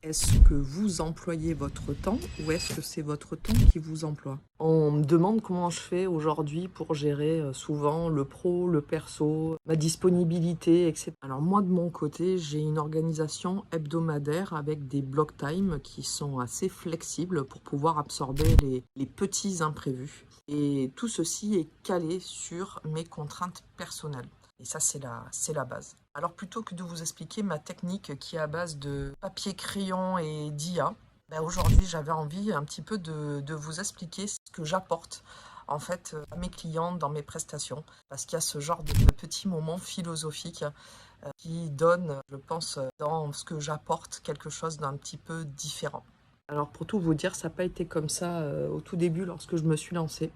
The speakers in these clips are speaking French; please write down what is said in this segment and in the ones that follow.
Est-ce que vous employez votre temps ou est-ce que c'est votre temps qui vous emploie? On me demande comment je fais aujourd'hui pour gérer souvent le pro, le perso, ma disponibilité, etc. Alors moi de mon côté, j'ai une organisation hebdomadaire avec des block time qui sont assez flexibles pour pouvoir absorber les petits imprévus. Et tout ceci est calé sur mes contraintes personnelles. Et ça, c'est la base. Alors plutôt que de vous expliquer ma technique qui est à base de papier, crayon et d'IA, ben aujourd'hui j'avais envie un petit peu de vous expliquer ce que j'apporte en fait à mes clients dans mes prestations. Parce qu'il y a ce genre de petits moments philosophiques qui donnent, je pense, dans ce que j'apporte quelque chose d'un petit peu différent. Alors pour tout vous dire, ça n'a pas été comme ça au tout début lorsque je me suis lancée.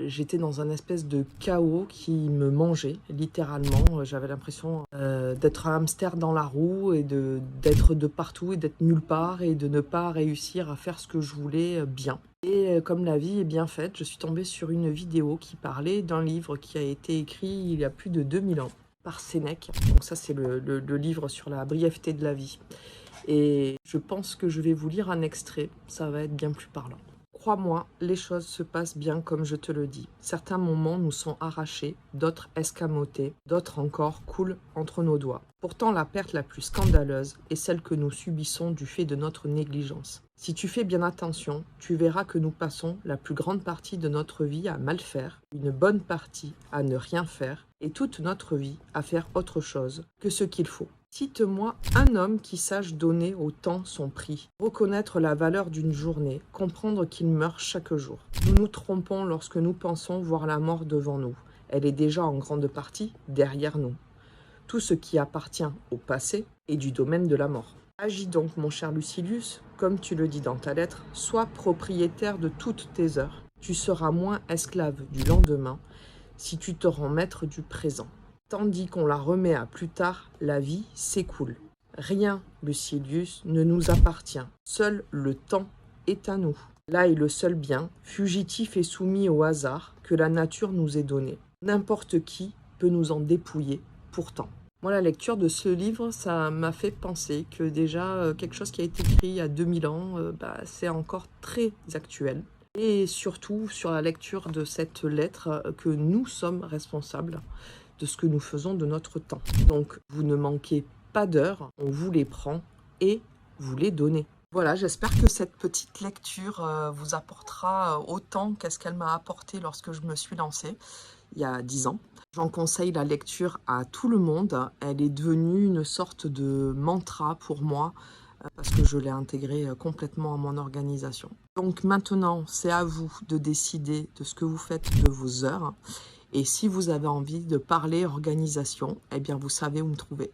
J'étais dans un espèce de chaos qui me mangeait, littéralement. J'avais l'impression d'être un hamster dans la roue et d'être de partout et d'être nulle part et de ne pas réussir à faire ce que je voulais bien. Et comme la vie est bien faite, je suis tombée sur une vidéo qui parlait d'un livre qui a été écrit il y a plus de 2000 ans par Sénèque. Donc ça, c'est le livre sur la brièveté de la vie. Et je pense que je vais vous lire un extrait, ça va être bien plus parlant. Crois-moi, les choses se passent bien comme je te le dis. Certains moments nous sont arrachés, d'autres escamotés, d'autres encore coulent entre nos doigts. Pourtant, la perte la plus scandaleuse est celle que nous subissons du fait de notre négligence. Si tu fais bien attention, tu verras que nous passons la plus grande partie de notre vie à mal faire, une bonne partie à ne rien faire, et toute notre vie à faire autre chose que ce qu'il faut. Cite-moi un homme qui sache donner au temps son prix, reconnaître la valeur d'une journée, comprendre qu'il meurt chaque jour. Nous nous trompons lorsque nous pensons voir la mort devant nous. Elle est déjà en grande partie derrière nous. Tout ce qui appartient au passé est du domaine de la mort. Agis donc, mon cher Lucilius, comme tu le dis dans ta lettre, sois propriétaire de toutes tes heures. Tu seras moins esclave du lendemain si tu te rends maître du présent. Tandis qu'on la remet à plus tard, la vie s'écoule. Rien, Lucilius, ne nous appartient. Seul le temps est à nous. Là est le seul bien, fugitif et soumis au hasard, que la nature nous ait donné. N'importe qui peut nous en dépouiller, pourtant. Moi, la lecture de ce livre, ça m'a fait penser que déjà, quelque chose qui a été écrit il y a 2000 ans, c'est encore très actuel. Et surtout, sur la lecture de cette lettre, que nous sommes responsables de ce que nous faisons de notre temps. Donc, vous ne manquez pas d'heures, on vous les prend et vous les donnez. Voilà, j'espère que cette petite lecture vous apportera autant qu'est-ce qu'elle m'a apporté lorsque je me suis lancée il y a 10 ans. J'en conseille la lecture à tout le monde. Elle est devenue une sorte de mantra pour moi parce que je l'ai intégrée complètement à mon organisation. Donc maintenant, c'est à vous de décider de ce que vous faites de vos heures. Et si vous avez envie de parler organisation, eh bien vous savez où me trouver.